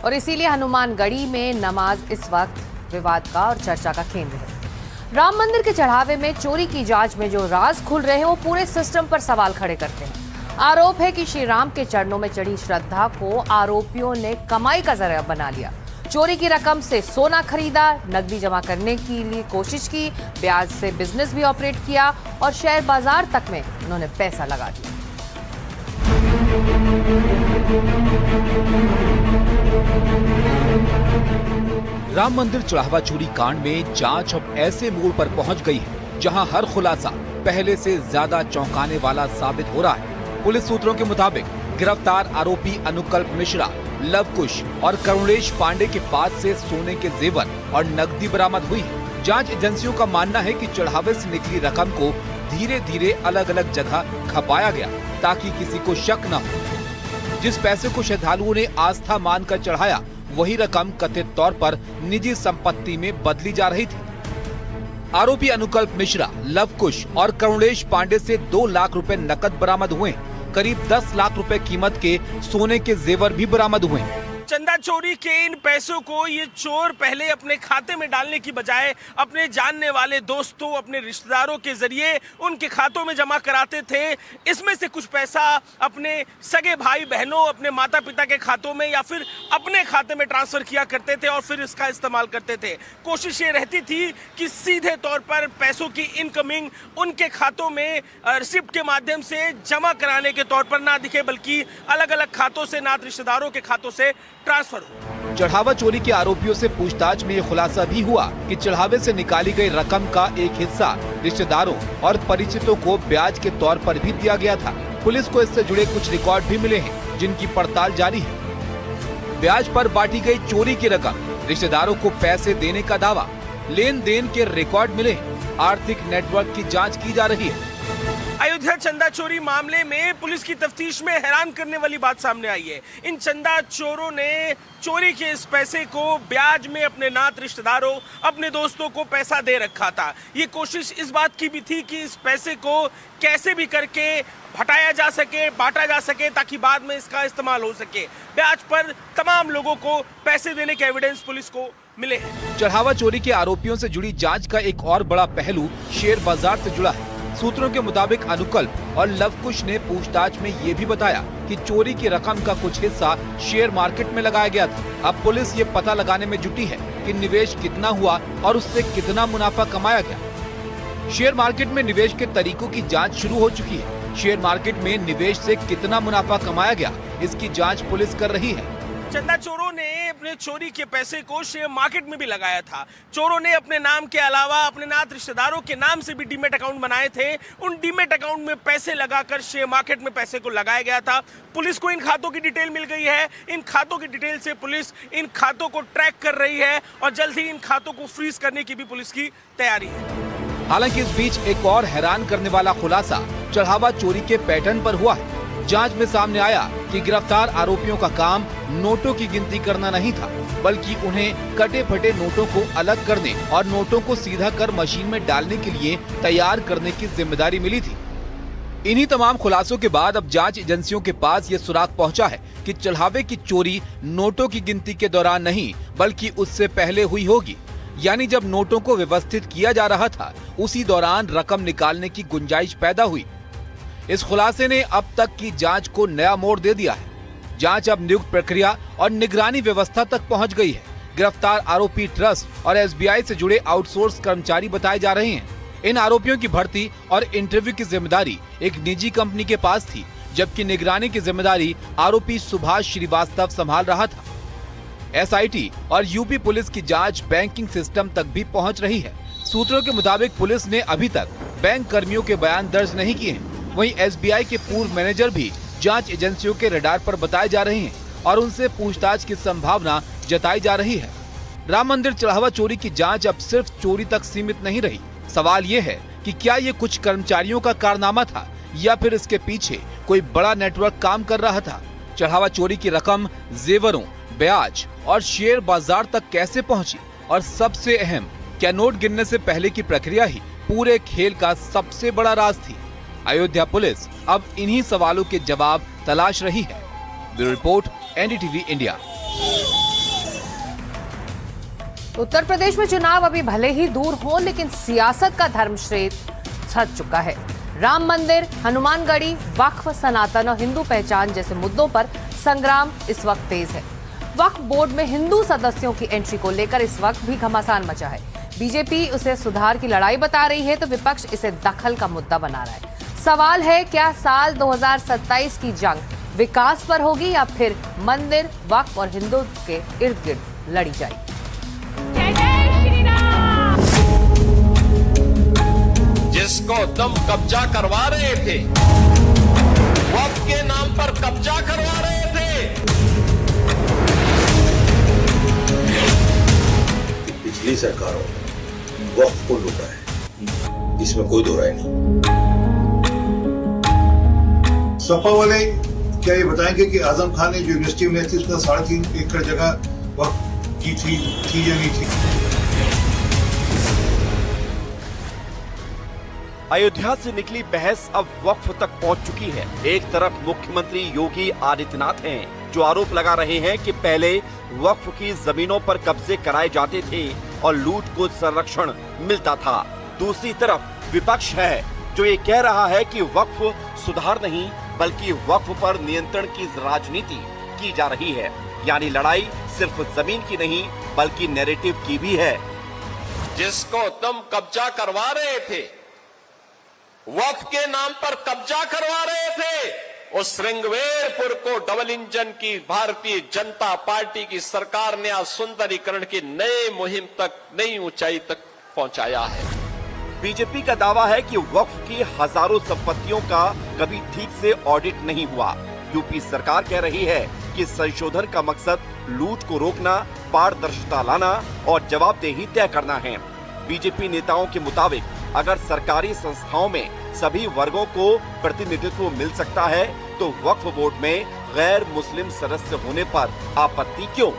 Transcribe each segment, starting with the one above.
और इसीलिए हनुमानगढ़ी में नमाज इस वक्त विवाद का और चर्चा का केंद्र है। राम मंदिर के चढ़ावे में चोरी की जांच में जो राज खुल रहे हैं वो पूरे सिस्टम पर सवाल खड़े करते हैं। आरोप है कि श्री राम के चरणों में चढ़ी श्रद्धा को आरोपियों ने कमाई का जरिया बना लिया। चोरी की रकम से सोना खरीदा, नकदी जमा करने के लिए कोशिश की, ब्याज से बिजनेस भी ऑपरेट किया और शेयर बाजार तक में उन्होंने पैसा लगा दिया। राम मंदिर चढ़ावा चोरी कांड में जांच अब ऐसे मोड़ पर पहुंच गई है जहां हर खुलासा पहले से ज्यादा चौंकाने वाला साबित हो रहा है। पुलिस सूत्रों के मुताबिक गिरफ्तार आरोपी अनुकल्प मिश्रा, लवकुश और करुणेश पांडे के पास से सोने के जेवर और नकदी बरामद हुई है। जांच एजेंसियों का मानना है कि चढ़ावे से निकली रकम को धीरे धीरे अलग अलग जगह खपाया गया ताकि किसी को शक न हो। जिस पैसे को श्रद्धालुओं ने आस्था मानकर चढ़ाया, वही रकम कथित तौर पर निजी संपत्ति में बदली जा रही थी। आरोपी अनुकल्प मिश्रा, लवकुश और करुणेश पांडे से 2 लाख रुपए नकद बरामद हुए। करीब 10 लाख रुपए कीमत के सोने के जेवर भी बरामद हुए। चंदा चोरी के इन पैसों को ये चोर पहले अपने खाते में डालने की बजाय अपने जानने वाले दोस्तों, अपने रिश्तेदारों के जरिए उनके खातों में जमा कराते थे। इसमें से कुछ पैसा अपने सगे भाई बहनों, अपने माता पिता के खातों में या फिर अपने खाते में ट्रांसफर किया करते थे और फिर इसका इस्तेमाल करते थे। कोशिश ये रहती थी कि सीधे तौर पर पैसों की इनकमिंग उनके खातों में रिसिप्ट के माध्यम से जमा कराने के तौर पर ना दिखे, बल्कि अलग अलग खातों से, नात रिश्तेदारों के खातों से ट्रांसफर हो। चढ़ावा चोरी के आरोपियों से पूछताछ में ये खुलासा भी हुआ कि चढ़ावे से निकाली गई रकम का एक हिस्सा रिश्तेदारों और परिचितों को ब्याज के तौर पर भी दिया गया था। पुलिस को इससे जुड़े कुछ रिकॉर्ड भी मिले हैं, जिनकी पड़ताल जारी है। ब्याज पर बांटी गई चोरी की रकम, रिश्तेदारों को पैसे देने का दावा, लेन देन के रिकॉर्ड मिले हैं। आर्थिक नेटवर्क की जाँच की जा रही है। अयोध्या चंदा चोरी मामले में पुलिस की तफ्तीश में हैरान करने वाली बात सामने आई है। इन चंदा चोरों ने चोरी के इस पैसे को ब्याज में अपने नात रिश्तेदारों, अपने दोस्तों को पैसा दे रखा था। ये कोशिश इस बात की भी थी कि इस पैसे को कैसे भी करके हटाया जा सके, बांटा जा सके, ताकि बाद में इसका इस्तेमाल हो सके। ब्याज पर तमाम लोगों को पैसे देने के एविडेंस पुलिस को मिले हैं। चढ़ावा चोरी के आरोपियों से जुड़ी जांच का एक और बड़ा पहलू शेयर बाजार से जुड़ा है। सूत्रों के मुताबिक अनुकल्प और लवकुश ने पूछताछ में ये भी बताया कि चोरी की रकम का कुछ हिस्सा शेयर मार्केट में लगाया गया था। अब पुलिस ये पता लगाने में जुटी है कि निवेश कितना हुआ और उससे कितना मुनाफा कमाया गया। शेयर मार्केट में निवेश के तरीकों की जांच शुरू हो चुकी है। शेयर मार्केट में निवेश से कितना मुनाफा कमाया गया, इसकी जांच पुलिस कर रही है। चंदा चोरों ने अपने चोरी के पैसे को शेयर मार्केट में भी लगाया था। चोरों ने अपने नाम के अलावा अपने नात रिश्तेदारों के नाम से भी डीमेट अकाउंट बनाए थे। उन डीमेट अकाउंट में पैसे लगाकर शेयर मार्केट में पैसे को लगाया गया था। पुलिस को इन खातों की डिटेल मिल गई है। इन खातों की डिटेल से पुलिस इन खातों को ट्रैक कर रही है और जल्द ही इन खातों को फ्रीज करने की भी पुलिस की तैयारी है। हालांकि इस बीच एक और हैरान करने वाला खुलासा चढ़ावा चोरी के पैटर्न पर हुआ है। जांच में सामने आया कि गिरफ्तार आरोपियों का काम नोटों की गिनती करना नहीं था, बल्कि उन्हें कटे फटे नोटों को अलग करने और नोटों को सीधा कर मशीन में डालने के लिए तैयार करने की जिम्मेदारी मिली थी। इन्हीं तमाम खुलासों के बाद अब जांच एजेंसियों के पास ये सुराग पहुंचा है कि चढ़ावे की चोरी नोटों की गिनती के दौरान नहीं, बल्कि उससे पहले हुई होगी। यानी जब नोटों को व्यवस्थित किया जा रहा था, उसी दौरान रकम निकालने की गुंजाइश पैदा हुई। इस खुलासे ने अब तक की जांच को नया मोड़ दे दिया है। जांच अब नियुक्त प्रक्रिया और निगरानी व्यवस्था तक पहुंच गई है। गिरफ्तार आरोपी ट्रस्ट और एसबीआई से जुड़े आउटसोर्स कर्मचारी बताए जा रहे हैं। इन आरोपियों की भर्ती और इंटरव्यू की जिम्मेदारी एक निजी कंपनी के पास थी, जबकि निगरानी की जिम्मेदारी आरोपी सुभाष श्रीवास्तव संभाल रहा था। एसआईटी और यूपी पुलिस की जांच बैंकिंग सिस्टम तक भी पहुंच रही है। सूत्रों के मुताबिक पुलिस ने अभी तक बैंक कर्मियों के बयान दर्ज नहीं किए हैं। वहीं एसबीआई के पूर्व मैनेजर भी जांच एजेंसियों के रडार पर बताए जा रहे हैं और उनसे पूछताछ की संभावना जताई जा रही है। राम मंदिर चढ़ावा चोरी की जांच अब सिर्फ चोरी तक सीमित नहीं रही। सवाल ये है कि क्या ये कुछ कर्मचारियों का कारनामा था या फिर इसके पीछे कोई बड़ा नेटवर्क काम कर रहा था। चढ़ावा चोरी की रकम जेवरों, ब्याज और शेयर बाजार तक कैसे पहुंची, और सबसे अहम, क्या नोट गिनने से पहले की प्रक्रिया ही पूरे खेल का सबसे बड़ा राज थी। अयोध्या पुलिस अब इन्हीं सवालों के जवाब तलाश रही है। Bureau report, NDTV India. Uttar Pradesh में चुनाव अभी भले ही दूर हो, लेकिन सियासत का धर्मश्रेष्ठ छट चुका है। राम मंदिर, हनुमानगढ़ी, वक्फ, सनातन और हिंदू पहचान जैसे मुद्दों पर संग्राम इस वक्त तेज है। वक्फ बोर्ड में हिंदू सदस्यों की एंट्री को लेकर इस वक्त भी घमासान मचा है। बीजेपी उसे सुधार की लड़ाई बता रही है तो विपक्ष इसे दखल का मुद्दा बना रहा है। सवाल है, क्या साल 2027 की जंग विकास पर होगी या फिर मंदिर, वक्फ और हिंदुत्व के इर्द गिर्द लड़ी जाएगी? जिसको तुम कब्जा करवा रहे थे, वक्फ के नाम पर कब्जा करवा रहे थे। पिछली सरकारों ने वक्फ को लूटा है, इसमें कोई दो राय नहीं। सपा वाले क्या ये बताएंगे कि आजम खान ने जो यूनिवर्सिटी में थी उसका 3.5 एकड़ जगह वक्फ की थी या नहीं थी? अयोध्या से निकली बहस अब वक्फ तक पहुंच चुकी है। एक तरफ मुख्यमंत्री योगी आदित्यनाथ हैं, जो आरोप लगा रहे हैं कि पहले वक्फ की जमीनों पर कब्जे कराए जाते थे और लूट को संरक्षण मिलता था। दूसरी तरफ विपक्ष है जो ये कह रहा है कि वक्फ सुधार नहीं बल्कि वक्फ पर नियंत्रण की राजनीति की जा रही है। यानी लड़ाई सिर्फ जमीन की नहीं बल्कि नैरेटिव की भी है। जिसको तुम कब्जा करवा रहे थे, वक्फ के नाम पर कब्जा करवा रहे थे, उस श्रृंगवेरपुर को डबल इंजन की भारतीय जनता पार्टी की सरकार ने आज सुंदरीकरण की नई मुहिम तक, नई ऊंचाई तक पहुंचाया है। बीजेपी का दावा है कि वक्फ की हजारों संपत्तियों का कभी ठीक से ऑडिट नहीं हुआ। यूपी सरकार कह रही है कि संशोधन का मकसद लूट को रोकना, पारदर्शिता लाना और जवाबदेही तय करना है। बीजेपी नेताओं के मुताबिक अगर सरकारी संस्थाओं में सभी वर्गों को प्रतिनिधित्व मिल सकता है तो वक्फ बोर्ड में गैर मुस्लिम सदस्य होने पर आपत्ति क्यों?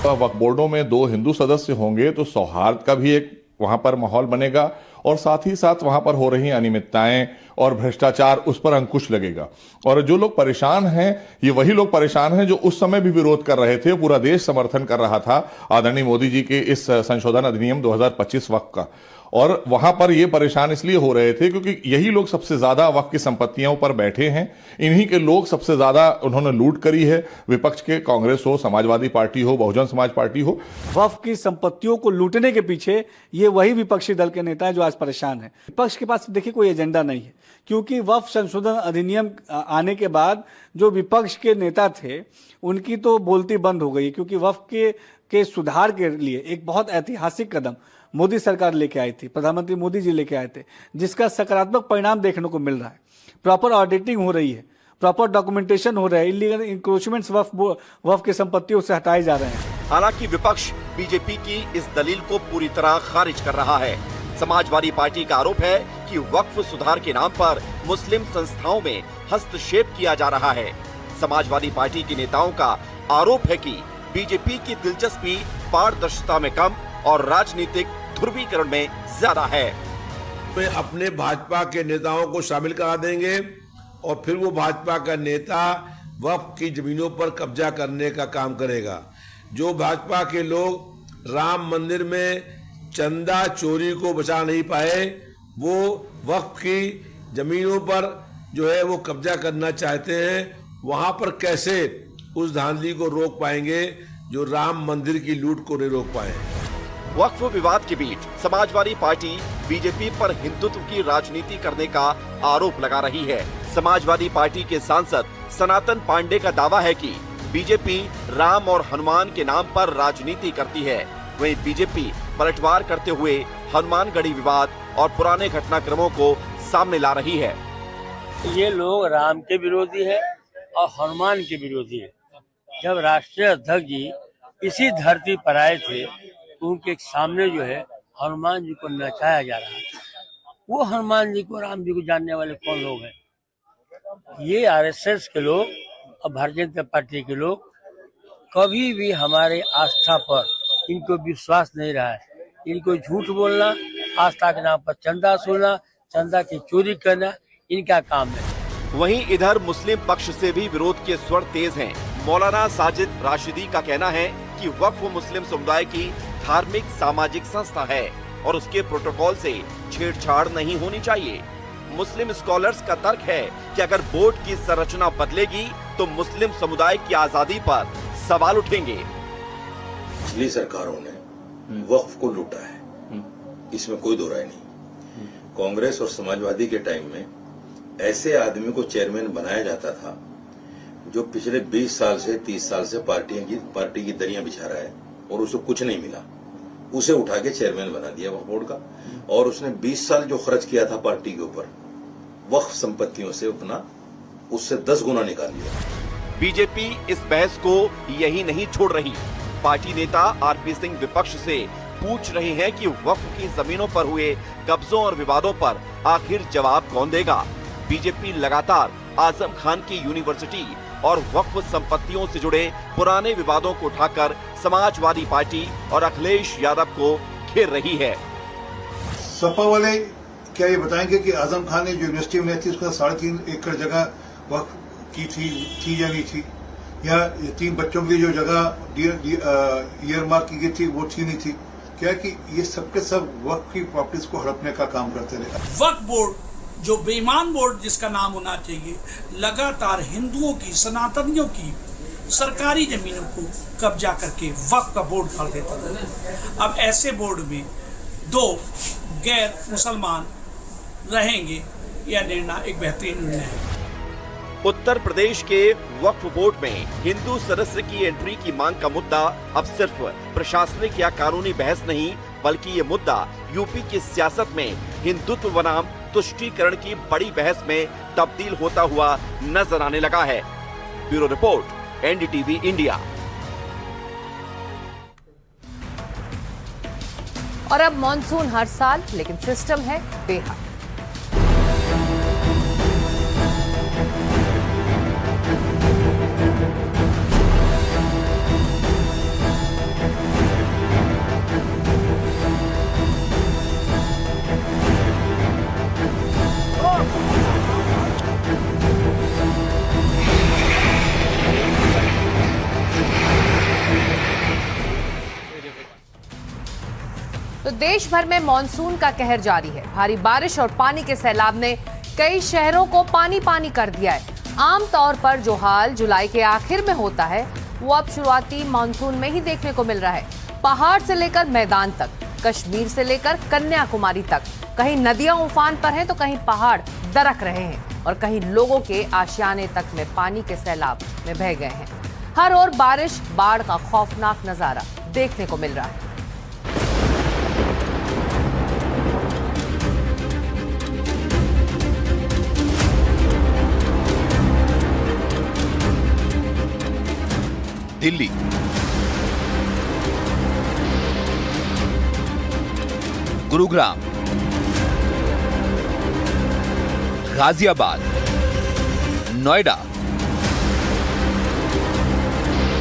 वक्फ बोर्डों में 2 हिंदू सदस्य होंगे तो सौहार्द का भी एक वहां पर माहौल बनेगा और साथ ही साथ वहां पर हो रही अनियमितताएं और भ्रष्टाचार उस पर अंकुश लगेगा। और जो लोग परेशान हैं, ये वही लोग परेशान हैं जो उस समय भी विरोध कर रहे थे। पूरा देश समर्थन कर रहा था आदरणीय मोदी जी के इस संशोधन अधिनियम 2025 वक्फ का। और वहां पर ये परेशान इसलिए हो रहे थे क्योंकि यही लोग सबसे ज्यादा वक्फ की संपत्तियों पर बैठे हैं। इन्हीं के लोग सबसे ज्यादा उन्होंने लूट करी है। विपक्ष के कांग्रेस हो, समाजवादी पार्टी हो, बहुजन समाज पार्टी हो। वक्फ की संपत्तियों को लूटने के पीछे ये वही विपक्षी दल के नेता हैं जो आज परेशान हैं। विपक्ष के पास देखिए कोई एजेंडा नहीं है, क्योंकि वक्फ संशोधन अधिनियम आने के बाद जो विपक्ष के नेता थे उनकी तो बोलती बंद हो गई, क्योंकि वक्फ के सुधार के लिए एक बहुत ऐतिहासिक कदम मोदी सरकार लेके आई थी, प्रधानमंत्री मोदी जी लेके आए थे, जिसका सकारात्मक परिणाम देखने को मिल रहा है। प्रॉपर ऑडिटिंग हो रही है, प्रॉपर डॉक्यूमेंटेशन हो रहा है, इलीगल इंक्रोचमेंट्स वक्फ की संपत्तियों से हटाए जा रहे हैं। हालांकि विपक्ष बीजेपी की इस दलील को पूरी तरह खारिज कर रहा है। समाजवादी पार्टी का आरोप है कि वक्फ सुधार के नाम पर मुस्लिम संस्थाओं में हस्तक्षेप किया जा रहा है। समाजवादी पार्टी के नेताओं का आरोप है कि बीजेपी की दिलचस्पी पारदर्शिता में कम और राजनीतिक ध्रुवीकरण में ज्यादा है। वे अपने भाजपा के नेताओं को शामिल करा देंगे और फिर वो भाजपा का नेता वक्फ की जमीनों पर कब्जा करने का काम करेगा। जो भाजपा के लोग राम मंदिर में चंदा चोरी को बचा नहीं पाए, वो वक्फ की जमीनों पर जो है वो कब्जा करना चाहते हैं। वहां पर कैसे उस धांधली को रोक पाएंगे जो राम मंदिर की लूट को नहीं रोक पाए। वक्फ विवाद के बीच समाजवादी पार्टी बीजेपी पर हिंदुत्व की राजनीति करने का आरोप लगा रही है। समाजवादी पार्टी के सांसद सनातन पांडे का दावा है कि बीजेपी राम और हनुमान के नाम पर राजनीति करती है। वहीं बीजेपी पलटवार करते हुए हनुमानगढ़ी विवाद और पुराने घटनाक्रमों को सामने ला रही है। ये लोग राम के विरोधी है और हनुमान के विरोधी है। जब राष्ट्रीय अध्यक्ष जी इसी धरती पर आए थे, उनके सामने जो है हनुमान जी को नचाया जा रहा था। वो हनुमान जी को, राम जी को जानने वाले कौन लोग हैं? ये आरएसएस के लोग और भारतीय जनता पार्टी के लोग कभी भी हमारे आस्था पर इनको विश्वास नहीं रहा है। इनको झूठ बोलना, आस्था के नाम पर चंदा वसूलना, चंदा की चोरी करना इनका काम है। वहीं इधर मुस्लिम पक्ष से भी विरोध के स्वर तेज हैं। मौलाना साजिद राशिदी का कहना है कि वक्फ मुस्लिम समुदाय की धार्मिक सामाजिक संस्था है और उसके प्रोटोकॉल से छेड़छाड़ नहीं होनी चाहिए। मुस्लिम स्कॉलर्स का तर्क है कि अगर बोर्ड की संरचना बदलेगी तो मुस्लिम समुदाय की आजादी पर सवाल उठेंगे। पिछली सरकारों ने वक्फ को लूटा है, इसमें कोई दो राय नहीं। कांग्रेस और समाजवादी के टाइम में ऐसे आदमी को चेयरमैन बनाया जाता था जो पिछले 20 साल से 30 साल से पार्टी की दरियां बिछा रहा है और उसे कुछ नहीं मिला, उसे उठा के चेयरमैन बना दिया वक्फ बोर्ड का। और उसने 20 साल जो खर्च किया था पार्टी के ऊपर वक्फ संपत्तियों से अपना उससे 10 गुना निकाल लिया। बीजेपी इस बहस को यही नहीं छोड़ रही। पार्टी नेता आरपी सिंह विपक्ष से पूछ रहे हैं कि वक्फ की जमीनों पर हुए कब्जों और विवादों पर आखिर जवाब कौन देगा। बीजेपी लगातार आजम खान की यूनिवर्सिटी और वक्फ संपत्तियों से जुड़े पुराने विवादों को उठाकर समाजवादी पार्टी और अखिलेश यादव को घेर रही है। सपा वाले क्या ये बताएंगे कि आजम खान ने जो यूनिवर्सिटी में थी उसका 3.5 एकड़ जगह वक्फ की थी या नहीं थी, या 3 बच्चों के लिए जो जगह ईयरमार्क की गई थी वो थी नहीं थी? क्या कि ये सबके सब वक्फ की प्रॉपर्टीज को हड़पने का काम करते रहे। वक्फ बोर्ड जो बेईमान बोर्ड जिसका नाम होना चाहिए, लगातार हिंदुओं की, सनातनियों की सरकारी जमीनों को कब्जा करके वक्फ का बोर्ड कर देता था। अब ऐसे बोर्ड में 2 गैर मुसलमान रहेंगे, यह निर्णय एक बेहतरीन निर्णय है। उत्तर प्रदेश के वक्फ बोर्ड में हिंदू सदस्य की एंट्री की मांग का मुद्दा अब सिर्फ प्रशासनिक या कानूनी बहस नहीं, बल्कि ये मुद्दा यूपी की सियासत में हिंदुत्व बनाम तुष्टीकरण की बड़ी बहस में तब्दील होता हुआ नजर आने लगा है। Bureau report, NDTV India. और अब मॉनसून हर साल, लेकिन सिस्टम है बेहाल। तो देश भर में मॉनसून का कहर जारी है। भारी बारिश और पानी के सैलाब ने कई शहरों को पानी पानी कर दिया है। आमतौर पर जो हाल जुलाई के आखिर में होता है वो अब शुरुआती मॉनसून में ही देखने को मिल रहा है। पहाड़ से लेकर मैदान तक, कश्मीर से लेकर कन्याकुमारी तक, कहीं नदियां उफान पर हैं तो कहीं पहाड़ दरक रहे हैं और कहीं लोगों के आशियाने तक में पानी के सैलाब में बह गए हैं। हर ओर बारिश, बाढ़ का खौफनाक नजारा देखने को मिल रहा है। दिल्ली, गुरुग्राम, गाजियाबाद, नोएडा,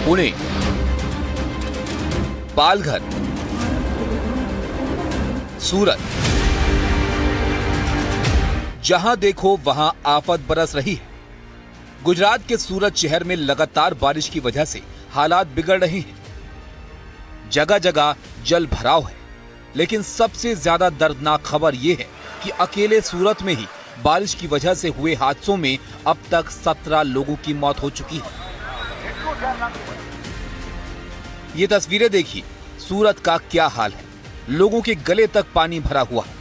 पुणे, पालघर, सूरत, जहां देखो वहां आफत बरस रही है। गुजरात के सूरत शहर में लगातार बारिश की वजह से हालात बिगड़ रहे हैं। जगह जगह जल भराव है, लेकिन सबसे ज्यादा दर्दनाक खबर यह है कि अकेले सूरत में ही बारिश की वजह से हुए हादसों में अब तक 17 लोगों की मौत हो चुकी है। ये तस्वीरें देखिए, सूरत का क्या हाल है। लोगों के गले तक पानी भरा हुआ है।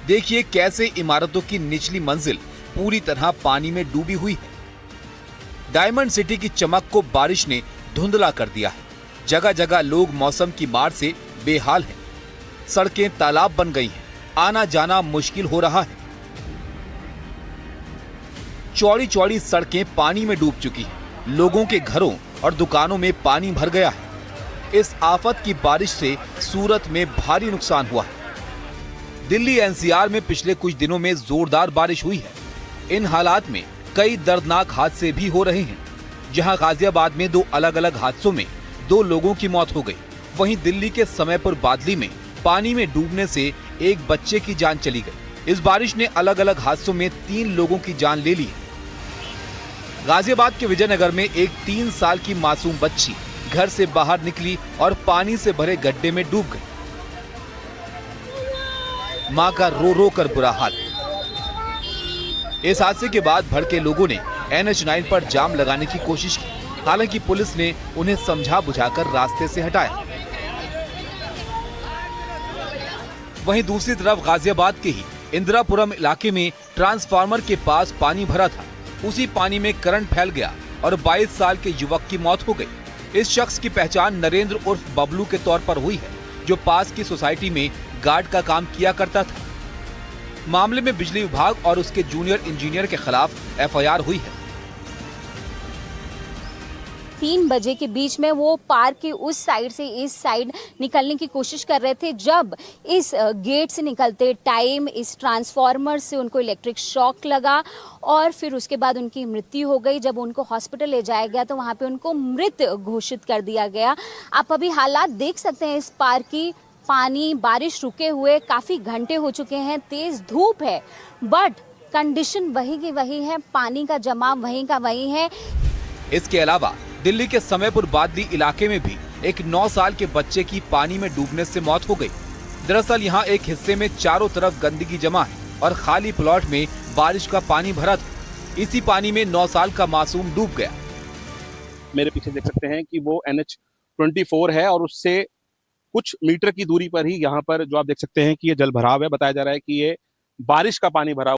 देखिए कैसे इमारतों की निचली मंजिल पूरी तरह पानी में डूबी हुई है। डायमंड सिटी की चमक को बारिश ने धुंधला कर दिया है। जगह जगह लोग मौसम की मार से बेहाल हैं। सड़कें तालाब बन गई हैं। आना जाना मुश्किल हो रहा है। चौड़ी चौड़ी सड़कें पानी में डूब चुकी हैं। लोगों के घरों और दुकानों में पानी भर गया है। इस आफत की बारिश से सूरत में भारी नुकसान हुआ है। दिल्ली NCR में पिछले कुछ दिनों में जोरदार बारिश हुई है। इन हालात में कई दर्दनाक हादसे भी हो रहे हैं। जहां गाजियाबाद में 2 अलग अलग हादसों में 2 लोगों की मौत हो गई, वहीं दिल्ली के समयपुर बादली में पानी में डूबने से एक बच्चे की जान चली गई। इस बारिश ने अलग अलग हादसों में 3 लोगों की जान ले ली है। गाजियाबाद के विजयनगर में एक 3 साल की मासूम बच्ची घर से बाहर निकली और पानी से भरे गड्ढे में डूब गई। मां का रो रो कर बुरा हाल। इस हादसे के बाद भड़के लोगों ने NH9 पर जाम लगाने की कोशिश की, हालांकि पुलिस ने उन्हें समझा बुझाकर रास्ते से हटाया। वहीं दूसरी तरफ गाजियाबाद के ही इंदिरापुरम इलाके में ट्रांसफार्मर के पास पानी भरा था। उसी पानी में करंट फैल गया और 22 साल के युवक की मौत हो गई। इस शख्स की पहचान नरेंद्र उर्फ बबलू के तौर पर हुई है, जो पास की सोसाइटी में गार्ड का काम किया करता था। मामले में बिजली विभाग और उसके जूनियर इंजीनियर के खिलाफ FIR हुई है। 3 बजे के बीच में वो पार्क के उस साइड से इस साइड निकलने की कोशिश कर रहे थे। जब इस गेट से निकलते टाइम इस ट्रांसफार्मर से उनको इलेक्ट्रिक शॉक लगा और फिर उसके बाद उनकी मृत्यु हो गई। जब उनको हॉस्पिटल ले जाया गया तो वहाँ पे उनको मृत घोषित कर दिया गया। आप अभी हालात देख सकते हैं इस पार्क की। पानी, बारिश रुके हुए काफ़ी घंटे हो चुके हैं, तेज़ धूप है, बट कंडीशन वही की वही है, पानी का जमाव वहीं का वहीं है। इसके अलावा दिल्ली के समयपुर बादली इलाके में भी एक 9 साल के बच्चे की पानी में डूबने से मौत हो गई। दरअसल यहाँ एक हिस्से में चारों तरफ गंदगी जमा है और खाली प्लॉट में बारिश का पानी भरा था। इसी पानी में 9 साल का मासूम डूब गया। मेरे पीछे देख सकते हैं कि वो NH24 है और उससे कुछ मीटर की दूरी पर ही यहाँ पर जो आप देख सकते हैं कि ये जल भराव है। बताया जा रहा है कि ये बारिश का पानी भरा